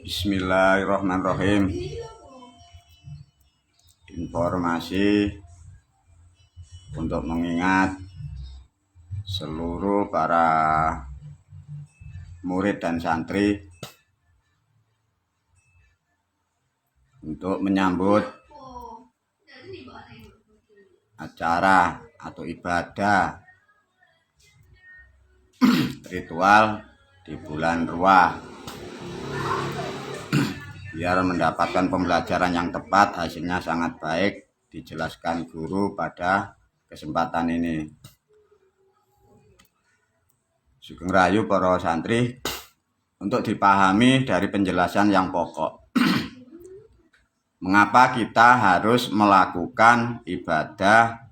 Bismillahirrahmanirrahim. Informasi untuk mengingat seluruh para murid dan santri untuk menyambut acara atau ibadah ritual di bulan Ruah, biar mendapatkan pembelajaran yang tepat, hasilnya sangat baik, dijelaskan guru pada kesempatan ini. Sugeng rayu para santri untuk dipahami dari penjelasan yang pokok. Mengapa kita harus melakukan ibadah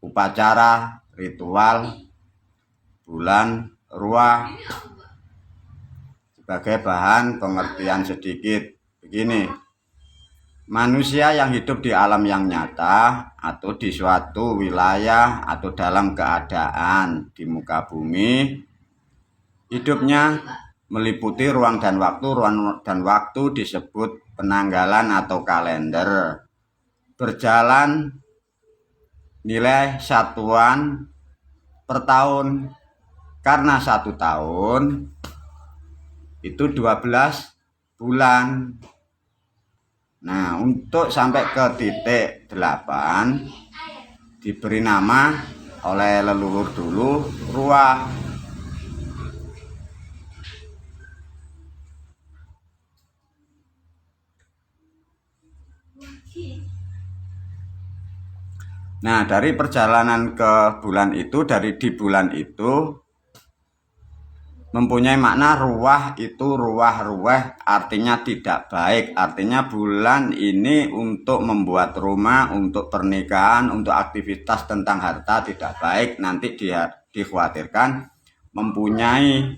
upacara ritual bulan Ruah? Sebagai bahan pengertian sedikit, begini. Manusia yang hidup di alam yang nyata atau di suatu wilayah atau dalam keadaan di muka bumi, hidupnya meliputi ruang dan waktu disebut penanggalan atau kalender. Berjalan nilai satuan per tahun, karena 1 tahun itu 12 bulan. Nah, untuk sampai ke titik 8 diberi nama oleh leluhur dulu Ruah. Nah, dari perjalanan ke bulan itu, di bulan itu mempunyai makna ruah itu ruah-ruah, artinya tidak baik. Artinya bulan ini untuk membuat rumah, untuk pernikahan, untuk aktivitas tentang harta tidak baik. Nanti dikhawatirkan mempunyai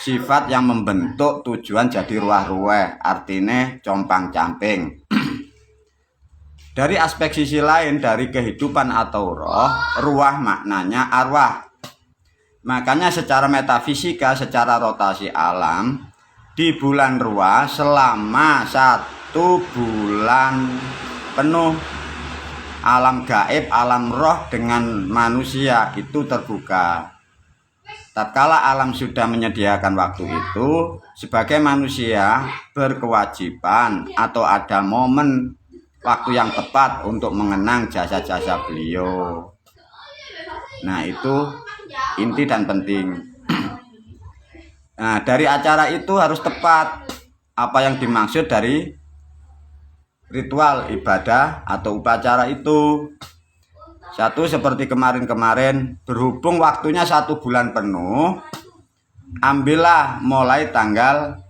sifat yang membentuk tujuan jadi ruah-ruah, artinya compang-camping. Dari aspek sisi lain, dari kehidupan atau roh, ruah maknanya arwah. Makanya secara metafisika, secara rotasi alam, di bulan Ruah selama 1 bulan penuh, alam gaib, alam roh dengan manusia itu terbuka. Tatkala alam sudah menyediakan waktu itu, sebagai manusia berkewajiban atau ada momen waktu yang tepat untuk mengenang jasa-jasa beliau. Nah, itu inti dan penting. Nah, dari acara itu harus tepat apa yang dimaksud dari ritual ibadah atau upacara itu. Satu, seperti kemarin-kemarin, berhubung waktunya 1 bulan penuh, ambillah mulai tanggal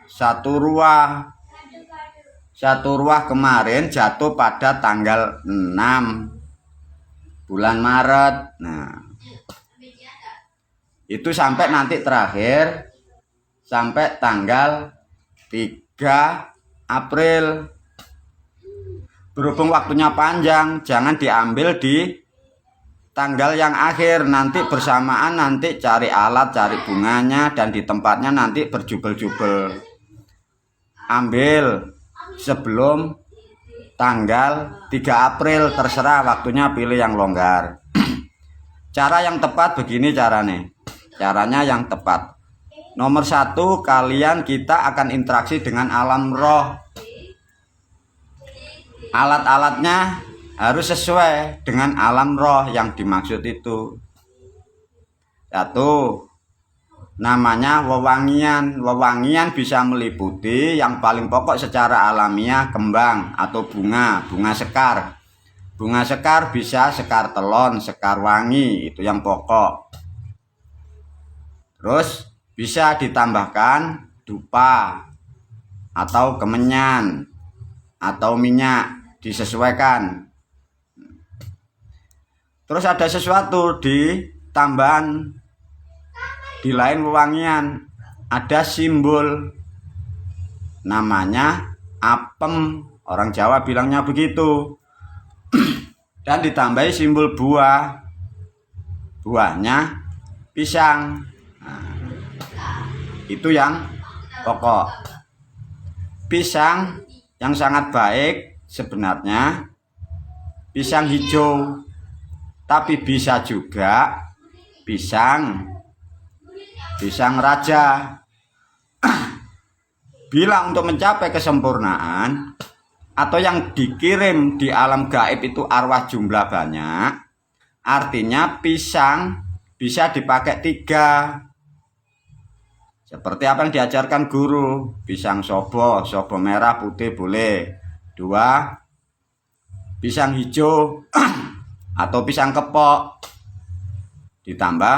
1 Ruah. 1 Ruah kemarin jatuh pada tanggal 6 bulan Maret. Nah, itu sampai nanti terakhir sampai tanggal 3 April. Berhubung waktunya panjang, jangan diambil di tanggal yang akhir. Nanti bersamaan, nanti cari alat, cari bunganya, dan di tempatnya nanti berjubel-jubel. Ambil sebelum tanggal 3 April, terserah waktunya, pilih yang longgar. Cara yang tepat begini caranya yang tepat. Nomor 1, kita akan interaksi dengan alam roh. Alat-alatnya harus sesuai dengan alam roh yang dimaksud itu. 1, namanya wewangian. Wewangian bisa meliputi yang paling pokok secara alamiah kembang atau bunga sekar. Bunga sekar bisa sekar telon, sekar wangi, itu yang pokok. Terus bisa ditambahkan dupa atau kemenyan atau minyak, disesuaikan. Terus ada sesuatu di tambahan, di lain wewangian ada simbol, namanya apem, orang Jawa bilangnya begitu. Dan ditambahi simbol buahnya pisang. Itu yang pokok. Pisang yang sangat baik sebenarnya pisang hijau, tapi bisa juga pisang raja. Bila untuk mencapai kesempurnaan atau yang dikirim di alam gaib itu arwah jumlah banyak, artinya pisang bisa dipakai 3. Seperti apa yang diajarkan guru, pisang sobo merah putih boleh 2, pisang hijau atau pisang kepok ditambah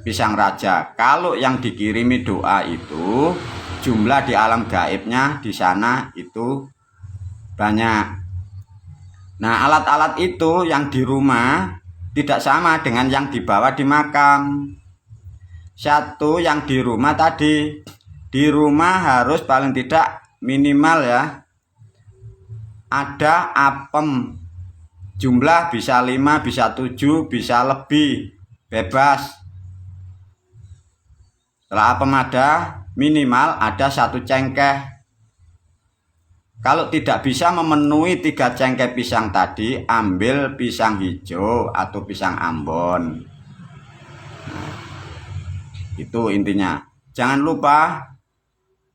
pisang raja. Kalau yang dikirimi doa itu jumlah di alam gaibnya di sana itu banyak. Nah, alat-alat itu yang di rumah tidak sama dengan yang dibawa di makam. Satu yang di rumah tadi, di rumah harus paling tidak minimal ya ada apem, jumlah bisa 5, bisa 7, bisa lebih, bebas. Setelah apem ada, minimal ada 1 cengkeh. Kalau tidak bisa memenuhi 3 cengkeh pisang tadi, ambil pisang hijau atau pisang Ambon. Itu intinya. Jangan lupa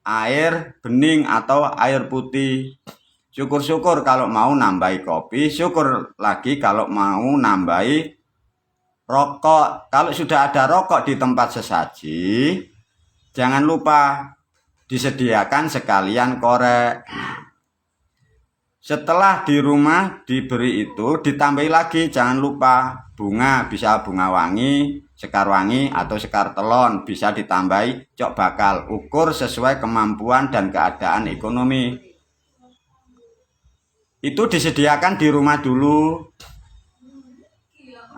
air bening atau air putih. Syukur-syukur kalau mau nambahi kopi, syukur lagi kalau mau nambahi rokok. Kalau sudah ada rokok di tempat sesaji, jangan lupa disediakan sekalian korek. Setelah di rumah diberi itu, ditambahi lagi, jangan lupa bunga, bisa bunga wangi, sekar wangi atau sekar telon, bisa ditambahi cok bakal, ukur sesuai kemampuan dan keadaan ekonomi. Itu disediakan di rumah dulu,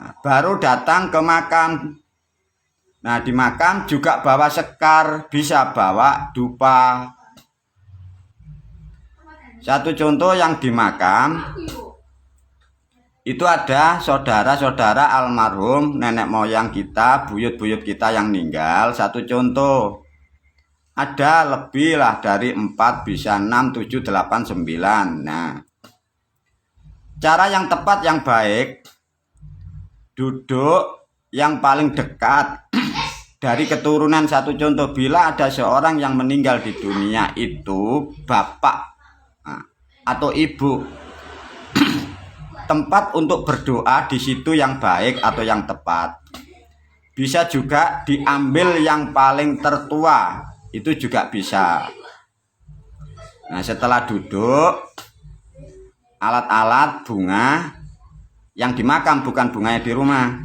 nah, baru datang ke makam. Nah, di makam juga bawa sekar, bisa bawa dupa. Satu contoh yang di makam itu ada saudara-saudara almarhum nenek moyang kita, buyut-buyut kita yang meninggal. Satu contoh, ada lebih lah dari 4, bisa 6, 7, 8, 9. Nah, cara yang tepat yang baik, duduk yang paling dekat dari keturunan. Satu contoh, bila ada seorang yang meninggal di dunia itu bapak atau ibu, tempat untuk berdoa di situ yang baik atau yang tepat. Bisa juga diambil yang paling tertua, itu juga bisa. Nah, setelah duduk, alat-alat bunga yang di makam, bukan bunganya di rumah,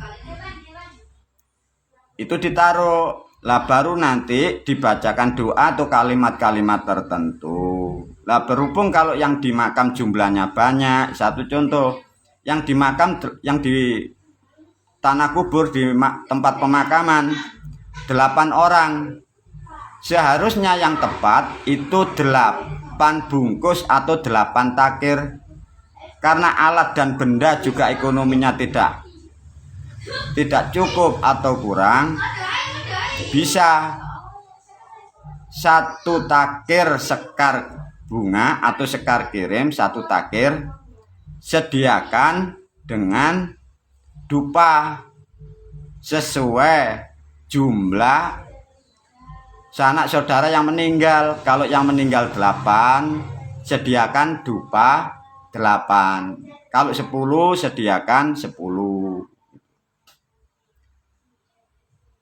itu ditaruh. Lah baru nanti dibacakan doa atau kalimat-kalimat tertentu. Lah berhubung kalau yang di makam jumlahnya banyak, satu contoh, yang di makam, yang di tanah kubur, di tempat pemakaman 8 orang, seharusnya yang tepat itu 8 bungkus atau 8 takir. Karena alat dan benda juga ekonominya tidak cukup atau kurang, bisa 1 takir sekar bunga atau sekar kirim, 1 takir, sediakan dengan dupa sesuai jumlah sanak saudara yang meninggal. Kalau yang meninggal 8, sediakan dupa 8. Kalau 10, sediakan 10.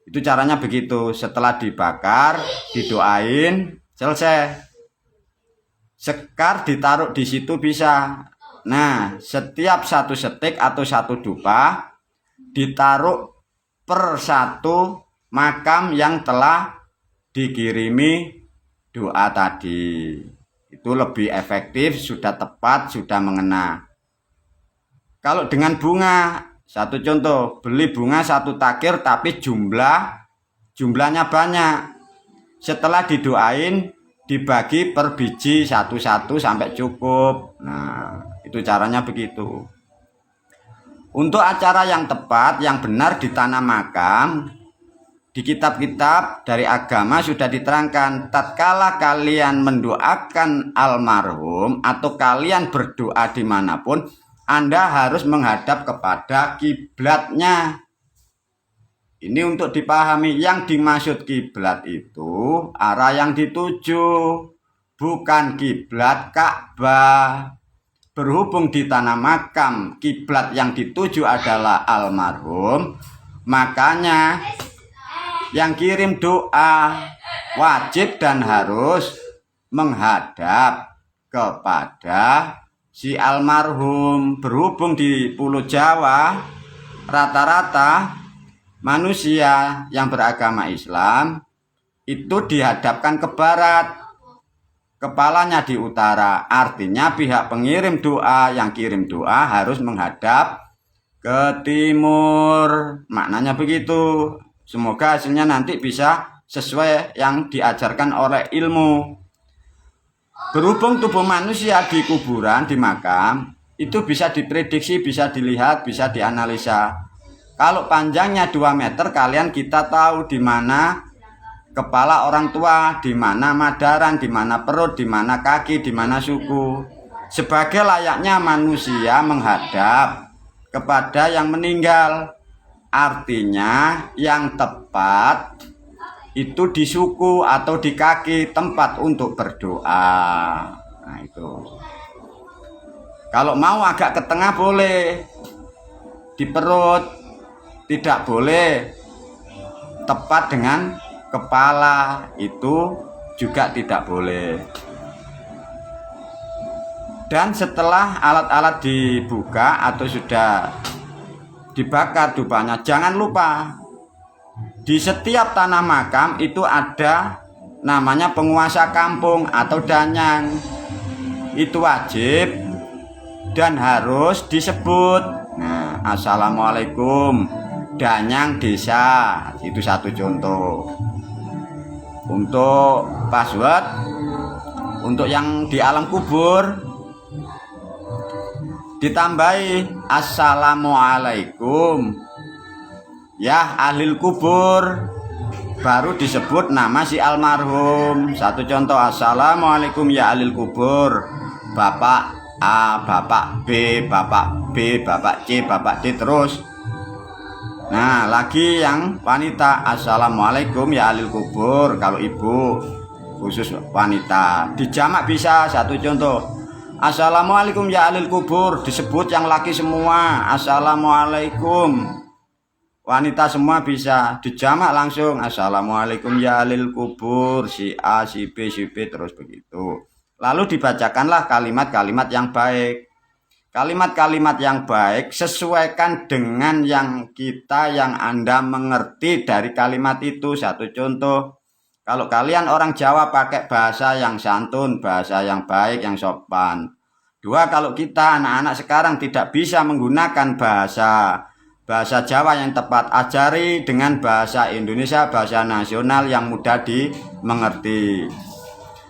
Itu caranya begitu. Setelah dibakar, didoain, selesai. Sekar ditaruh di situ bisa. Nah, setiap 1 setik atau 1 dupa ditaruh per 1 makam yang telah dikirimi doa tadi. Itu lebih efektif, sudah tepat, sudah mengena. Kalau dengan bunga, satu contoh, beli bunga 1 takir tapi jumlahnya banyak. Setelah didoain, dibagi per biji 1-1 sampai cukup. Nah, itu caranya begitu. Untuk acara yang tepat, yang benar di tanah makam, Di kitab-kitab dari agama sudah diterangkan, tatkala kalian mendoakan almarhum atau kalian berdoa dimanapun, Anda harus menghadap kepada kiblatnya. Ini untuk dipahami, yang dimaksud kiblat itu arah yang dituju, bukan kiblat Ka'bah. Berhubung di tanah makam kiblat yang dituju adalah almarhum, makanya yang kirim doa wajib dan harus menghadap kepada si almarhum. Berhubung di Pulau Jawa rata-rata manusia yang beragama Islam itu dihadapkan ke barat, kepalanya di utara. Artinya pihak pengirim doa, yang kirim doa harus menghadap ke timur. Maknanya begitu. Semoga hasilnya nanti bisa sesuai yang diajarkan oleh ilmu. Berhubung tubuh manusia di kuburan, di makam, itu bisa diprediksi, bisa dilihat, bisa dianalisa. Kalau panjangnya 2 meter, kita tahu di mana kepala orang tua, di mana madaran, di mana perut, di mana kaki, di mana suku. Sebagai layaknya manusia menghadap kepada yang meninggal. Artinya yang tepat itu di suku atau di kaki, tempat untuk berdoa. Nah itu. Kalau mau agak ke tengah boleh, di perut, tidak boleh tepat dengan kepala, itu juga tidak boleh. Dan setelah alat-alat dibuka atau sudah dibakar dupanya, jangan lupa di setiap tanah makam itu ada namanya penguasa kampung atau danyang. Itu wajib dan harus disebut. Nah, assalamualaikum danyang desa, itu satu contoh. Untuk password, untuk yang di alam kubur ditambahi assalamualaikum ya ahlil kubur, baru disebut nama si almarhum. Satu contoh, assalamualaikum ya ahlil kubur, Bapak A, Bapak B, Bapak B, Bapak C, Bapak D, terus. Nah lagi yang wanita, assalamualaikum ya ahlil kubur, kalau ibu khusus wanita. Dijamak bisa, satu contoh, assalamualaikum ya ahlil kubur, disebut yang laki semua, assalamualaikum. Wanita semua bisa, dijamak langsung, assalamualaikum ya ahlil kubur, si A, si B, si B, terus begitu. Lalu dibacakanlah kalimat-kalimat yang baik. Kalimat-kalimat yang baik sesuaikan dengan yang Anda mengerti dari kalimat itu. Satu contoh, kalau kalian orang Jawa pakai bahasa yang santun, bahasa yang baik, yang sopan. 2, kalau kita anak-anak sekarang tidak bisa menggunakan bahasa Jawa yang tepat, ajari dengan bahasa Indonesia, bahasa nasional yang mudah dimengerti.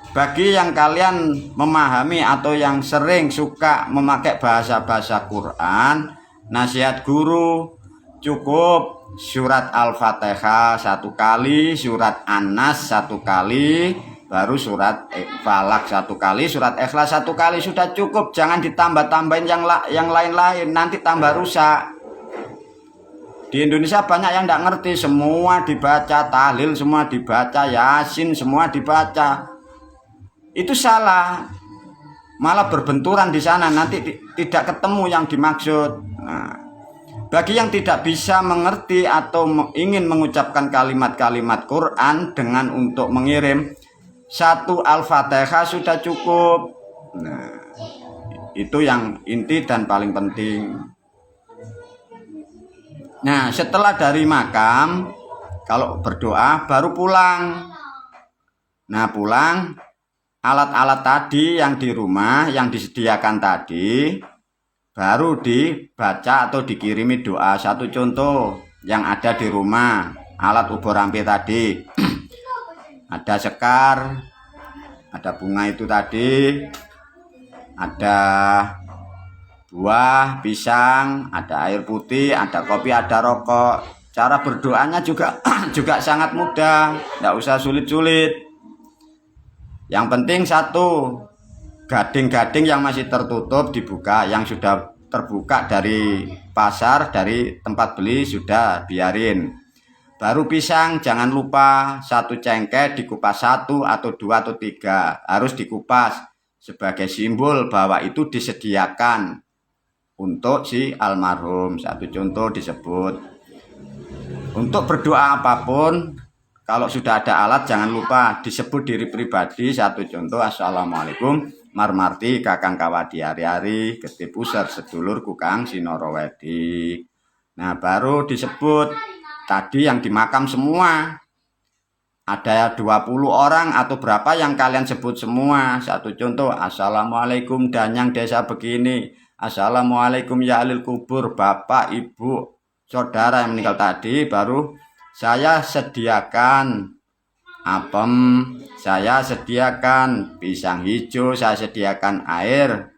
Bagi yang kalian memahami atau yang sering suka memakai bahasa-bahasa Quran, nasihat guru cukup surat Al-Fatihah 1 kali, surat An-Nas 1 kali, baru surat Falak 1 kali, surat Ikhlas 1 kali, sudah cukup. Jangan ditambah-tambahin yang lain-lain, nanti tambah rusak. Di Indonesia banyak yang tidak ngerti, semua dibaca, tahlil semua dibaca, yasin semua dibaca. Itu salah, malah berbenturan di sana, nanti tidak ketemu yang dimaksud. Nah, bagi yang tidak bisa mengerti atau ingin mengucapkan kalimat-kalimat Quran dengan untuk mengirim 1 Al-Fatihah sudah cukup. Nah, itu yang inti dan paling penting. Nah, setelah dari makam, kalau berdoa baru pulang. Nah, pulang, alat-alat tadi yang di rumah, yang disediakan tadi, baru dibaca atau dikirimi doa. Satu contoh yang ada di rumah, alat ubur rampe tadi. Ada sekar, ada bunga itu tadi, ada buah, pisang, ada air putih, ada kopi, ada rokok. Cara berdoanya juga juga sangat mudah, tidak usah sulit-sulit. Yang penting satu, gading-gading yang masih tertutup dibuka, yang sudah terbuka dari pasar, dari tempat beli sudah biarin. Baru pisang jangan lupa satu cengkeh dikupas 1 atau 2 atau 3, harus dikupas sebagai simbol bahwa itu disediakan untuk si almarhum. Satu contoh disebut. Untuk berdoa apapun, kalau sudah ada alat jangan lupa disebut diri pribadi. Satu contoh, assalamualaikum marmarti kakang kawadi hari-hari ketipu sedulur kukang sinorowedi. Nah baru disebut tadi yang di makam semua. Ada 20 orang atau berapa yang kalian sebut semua. Satu contoh, assalamualaikum danyang desa begini, assalamualaikum ya alil kubur, bapak ibu saudara yang meninggal tadi. Baru saya sediakan apem, saya sediakan pisang hijau, saya sediakan air.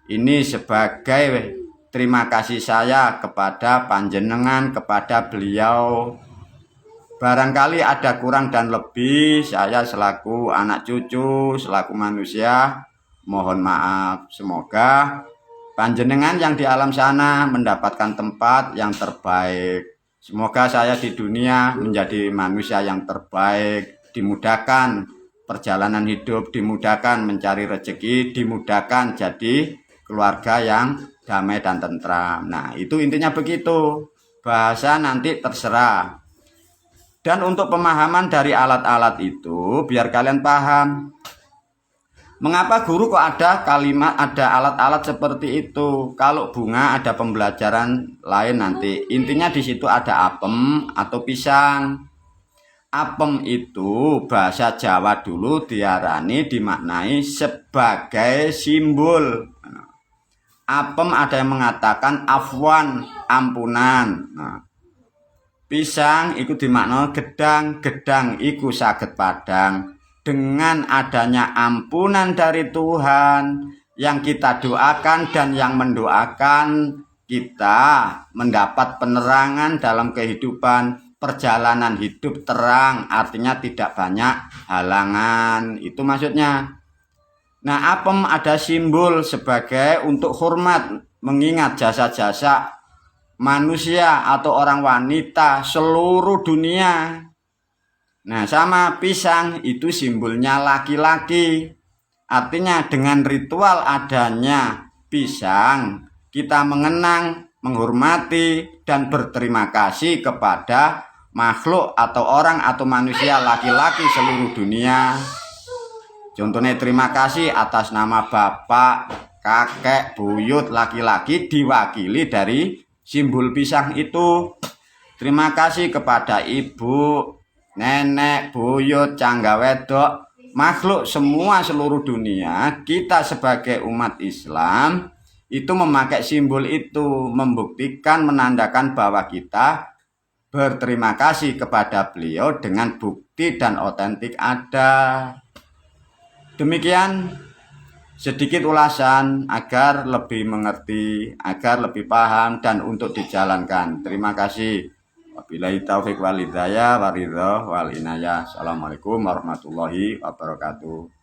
Ini sebagai terima kasih saya kepada panjenengan, kepada beliau. Barangkali ada kurang dan lebih, saya selaku anak cucu, selaku manusia mohon maaf. Semoga panjenengan yang di alam sana mendapatkan tempat yang terbaik. Semoga saya di dunia menjadi manusia yang terbaik, dimudahkan perjalanan hidup, dimudahkan mencari rezeki, dimudahkan jadi keluarga yang damai dan tentram. Nah, itu intinya begitu. Bahasa nanti terserah. Dan untuk pemahaman dari alat-alat itu, biar kalian paham. Mengapa guru kok ada kalimat, ada alat-alat seperti itu? Kalau bunga ada pembelajaran lain nanti. Intinya di situ ada apem atau pisang. Apem itu bahasa Jawa dulu diarani dimaknai sebagai simbol. Apem ada yang mengatakan afwan, ampunan. Nah, pisang itu dimaknai gedang, gedang iku saged padang. Dengan adanya ampunan dari Tuhan yang kita doakan dan yang mendoakan, kita mendapat penerangan dalam kehidupan, perjalanan hidup terang, artinya tidak banyak halangan. Itu maksudnya. Nah, apem ada simbol sebagai untuk hormat, mengingat jasa-jasa manusia atau orang wanita seluruh dunia. Nah, sama pisang itu simbolnya laki-laki. Artinya dengan ritual adanya pisang, kita mengenang, menghormati, dan berterima kasih kepada makhluk atau orang atau manusia laki-laki seluruh dunia. Contohnya terima kasih atas nama bapak, kakek, buyut, laki-laki diwakili dari simbol pisang itu. Terima kasih kepada ibu, nenek, buyut, cangga wedok, makhluk semua seluruh dunia. Kita sebagai umat Islam itu memakai simbol itu, membuktikan, menandakan bahwa kita berterima kasih kepada beliau dengan bukti dan otentik ada. Demikian sedikit ulasan agar lebih mengerti, agar lebih paham dan untuk dijalankan. Terima kasih. Wabillahi taufiq wal hidayah waridho wal inayah. Assalamualaikum warahmatullahi wabarakatuh.